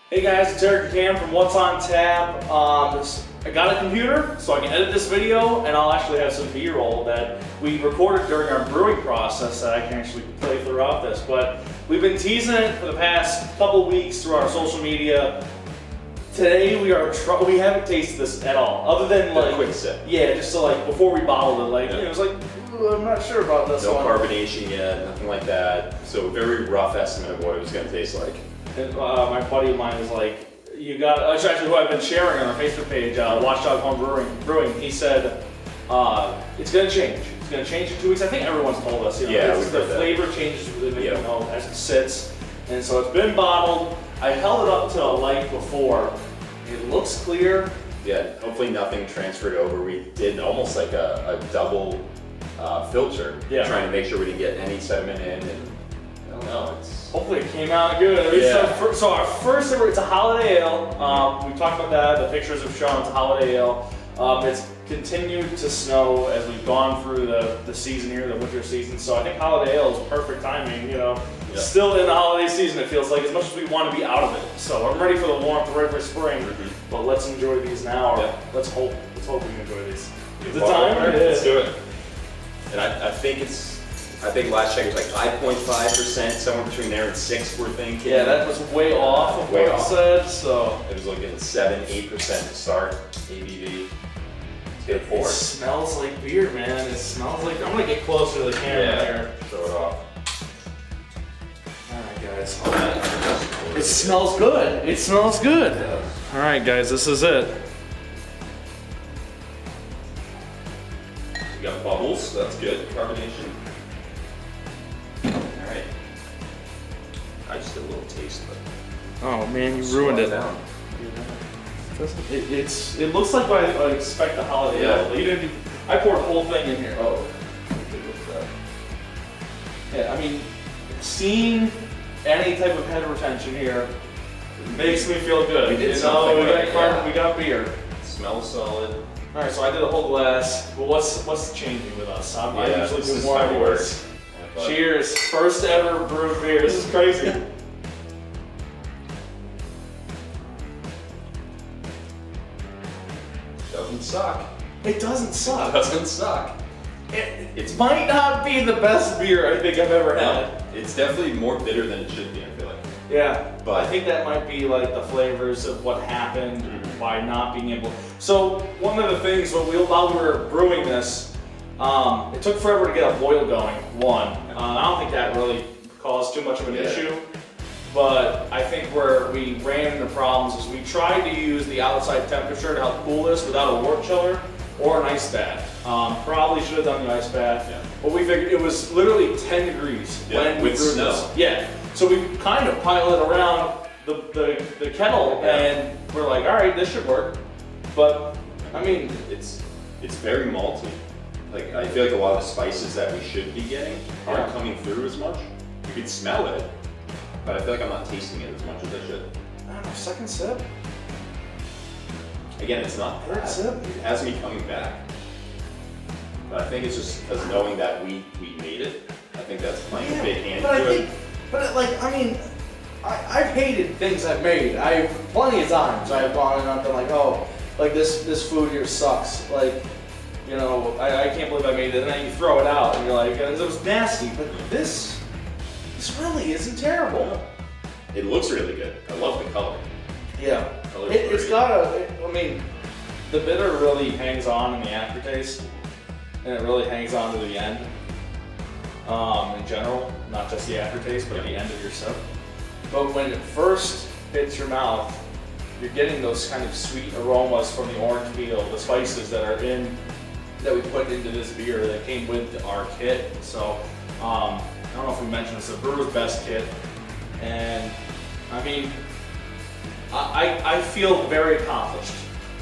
Hey guys, it's Erik and from What's on Tap. I got a computer, so I can edit this video, and I'll actually have some B-roll that we recorded during our brewing process that I can actually play throughout this. But we've been teasing it for the past couple weeks through our social media. Today we haven't tasted this at all, other than like a quick sip. Yeah, just so like before we bottled it, like it was like I'm not sure about this no one. carbonation yet, nothing like that. So a very rough estimate of what it was going to taste like. And, my buddy of mine was like, you got, it's actually who I've been sharing on our Facebook page, Watchdog Home Brewing. He said, it's going to change. It's going to change in 2 weeks. I think everyone's told us, the flavor changes within it, as it sits. And so it's been bottled. I held it up to a light before. It looks clear. Yeah, hopefully nothing transferred over. We did almost like a double filter, trying to make sure we didn't get any sediment in. And I don't know, hopefully it came out good. I mean, so our first, it's a holiday ale. We talked about that. The pictures have shown it's a holiday ale. It's continued to snow as we've gone through the season here, the winter season. So I think holiday ale is perfect timing. Still in the holiday season. It feels like as much as we want to be out of it. So I'm ready for the warmth, ready for spring. But let's enjoy these now. Or let's hope we can enjoy these. Is the time? Right, let's do it. And I think last check was like 5.5%, somewhere between there and 6%, we're thinking. Yeah, that was way off of what it said, so. It was looking at 7-8% to start, ABV. Let's get a pour. It smells like beer, man. It smells like, I'm gonna get closer to the camera here. Show it off. Alright guys. It smells good. It smells good. Alright guys, this is it. We got bubbles, that's good. Carbonation. Alright. I just did a little taste, but. Oh man, you ruined it. Down. It looks like what I expect a holiday ale. I poured the whole thing in here. Oh. Yeah, I mean, seeing any type of head retention here makes me feel good. We did something right. We got beer. It smells solid. All right, so I did a whole glass. Well, what's changing with us? I usually do more of yours. Cheers! First ever brewed beer. This is crazy. Doesn't suck. It doesn't suck. It doesn't suck. It might not be the best beer I think I've ever had. It's definitely more bitter than it should be, I feel like. Yeah, but I think that might be like the flavors of what happened by not being able. So one of the things while we were brewing this, it took forever to get a boil going. I don't think that really caused too much of an issue. But I think where we ran into problems is we tried to use the outside temperature to help cool this without a wort chiller or an ice bath. Probably should have done the ice bath, but we figured it was literally 10 degrees when we brewed this. Yeah, so we kind of piled it around the kettle, and we're like, all right, this should work. But I mean, it's very malty. Like I feel like a lot of the spices that we should be getting aren't coming through as much. You can smell it, but I feel like I'm not tasting it as much as I should. I don't know, second sip. Again, it's not third bad. sip. It has me coming back. But I think it's just because knowing that we made it, I think that's playing a big hand to it. I've hated things I've made. Plenty of times I've gone and I've been like, oh, like this food here sucks. Like, I can't believe I made it. And then you throw it out and you're like, it was nasty. But this really isn't terrible. It looks really good. I love the color. Yeah. It's got the bitter really hangs on in the aftertaste, and it really hangs on to the end. In general, not just the aftertaste, but the end of your sip. But when it first hits your mouth, you're getting those kind of sweet aromas from the orange peel, the spices that we put into this beer that came with our kit. So I don't know if we mentioned it's the Brewer's Best kit, and I mean, I feel very accomplished.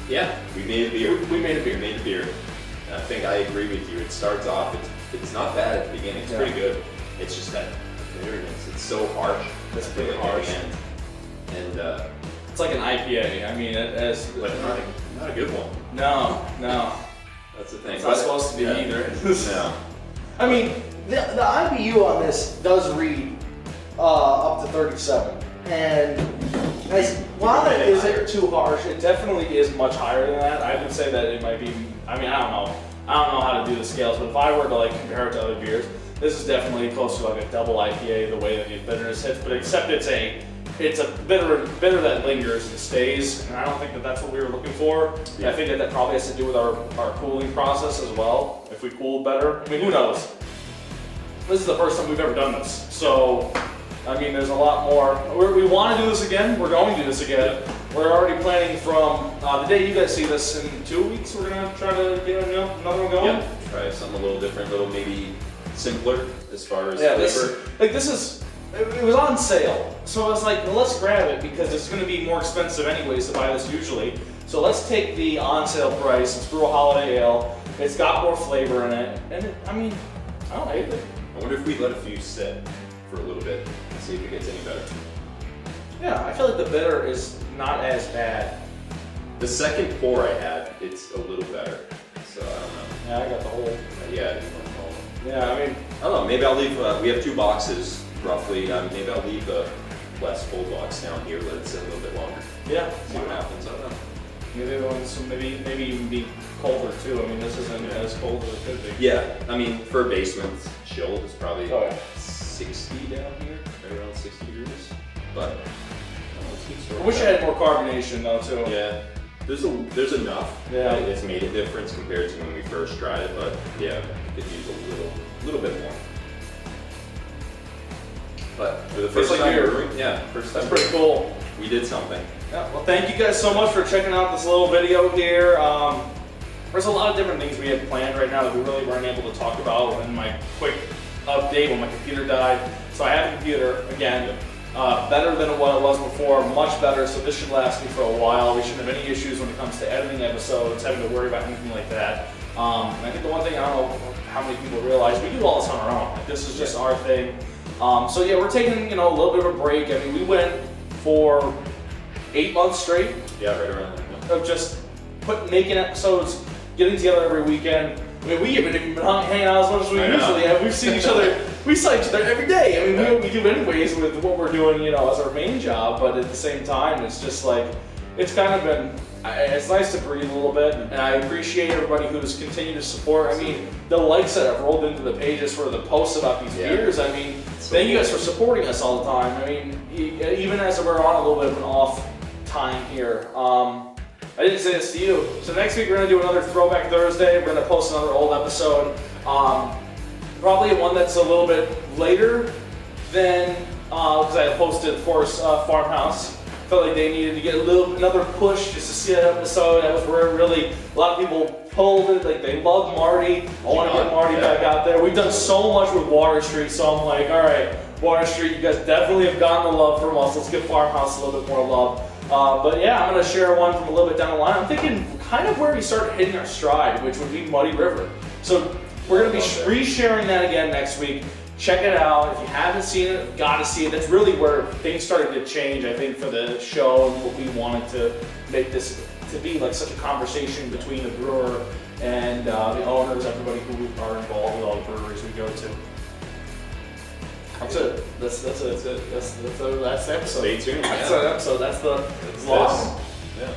Yeah, we made a beer. We made a beer. We made a beer. And I think I agree with you. It starts off, it's not bad at the beginning. It's pretty good. It's just that bitterness. It's so harsh. It's pretty harsh. And it's like an IPA. I mean, but not a good one. No. That's the thing. It's not supposed to be either. No. I mean, the IBU on this does read up to 37. And too harsh. It definitely is much higher than that. I would say that it might be. I mean, I don't know. I don't know how to do the scales, but if I were to like compare it to other beers, this is definitely close to like a double IPA, the way that the bitterness hits. But except it's a bitter that lingers and stays, and I don't think that that's what we were looking for. Yeah. I think that probably has to do with our cooling process as well. If we cooled better, I mean, who knows? This is the first time we've ever done this, so I mean, there's a lot more. We want to do this again. We're going to do this again. We're already planning from the day you guys see this in 2 weeks. We're gonna try to get another one going. Yeah, try something a little different, a little maybe simpler as far as flavor. It was on sale, so I was like, well, let's grab it because it's going to be more expensive anyways to buy this usually. So let's take the on sale price. Let's brew a holiday ale. It's got more flavor in it, and I mean, I don't hate it. I wonder if we let a few sit for a little bit and see if it gets any better. Yeah, I feel like the bitter is not as bad. The second pour I had, it's a little better. So I don't know. Yeah, I got the whole. Yeah, yeah. I mean, I don't know. Maybe I'll leave. We have 2 boxes roughly. Maybe I'll leave a less full box down here. Let it sit a little bit longer. Yeah. See what happens. I don't know. Maybe the other ones maybe even be colder too. I mean, this isn't as cold as it could be. Yeah. I mean, for a basement, chilled is probably 60 down here, right around 60 degrees. But I wish I had more carbonation though too. Yeah. There's enough. Yeah. It's made a difference compared to when we first tried it, but yeah, it could use a little bit more. But for the first time brewing, first time. That's pretty cool. We did something. Yeah. Well, thank you guys so much for checking out this little video here. There's a lot of different things we have planned right now that we really weren't able to talk about in my quick update when my computer died. So I have a computer again. Better than what it was before, much better, so this should last me for a while. We shouldn't have any issues when it comes to editing episodes, having to worry about anything like that. And I think the one thing, I don't know how many people realize, we do all this on our own. Like, this is just our thing. So yeah, we're taking a little bit of a break. I mean, we went for 8 months straight. Yeah, right around there. Of just making episodes, getting together every weekend. I mean, we haven't even been hanging out as much as we usually have. We've seen each other. We saw each other every day. I mean, we do anyways with what we're doing, as our main job. But at the same time, it's just like, it's kind of been, it's nice to breathe a little bit. And I appreciate everybody who's continued to support. I mean, the likes that have rolled into the pages for the posts about these beers. I mean, thank you guys for supporting us all the time. I mean, even as we're on a little bit of an off time here. I didn't say this to you. So next week we're gonna do another Throwback Thursday. We're gonna post another old episode. Probably one that's a little bit later than, because I posted, of course, Farmhouse. Felt like they needed to get another push just to see that episode. That was where really a lot of people pulled it. Like, they love Marty. I want to get Marty back out there. We've done so much with Water Street, so I'm like, all right, Water Street, you guys definitely have gotten the love from us. Let's give Farmhouse a little bit more love. But yeah, I'm going to share one from a little bit down the line. I'm thinking kind of where we started hitting our stride, which would be Muddy River. So we're going to be re-sharing that again next week. Check it out. If you haven't seen it, you've got to see it. That's really where things started to change, I think, for the show and what we wanted to make this to be like such a conversation between the brewer and the owners, everybody who are involved with all the breweries we go to. That's it. That's the episode. Stay tuned. That's the episode. That's the vlog.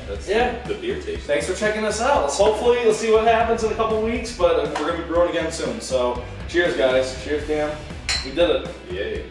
That's the beer taste. Thanks for checking us out. Let's see what happens in a couple weeks, but we're gonna be brewing again soon. So cheers, guys. Cheers, Dan. We did it. Yay.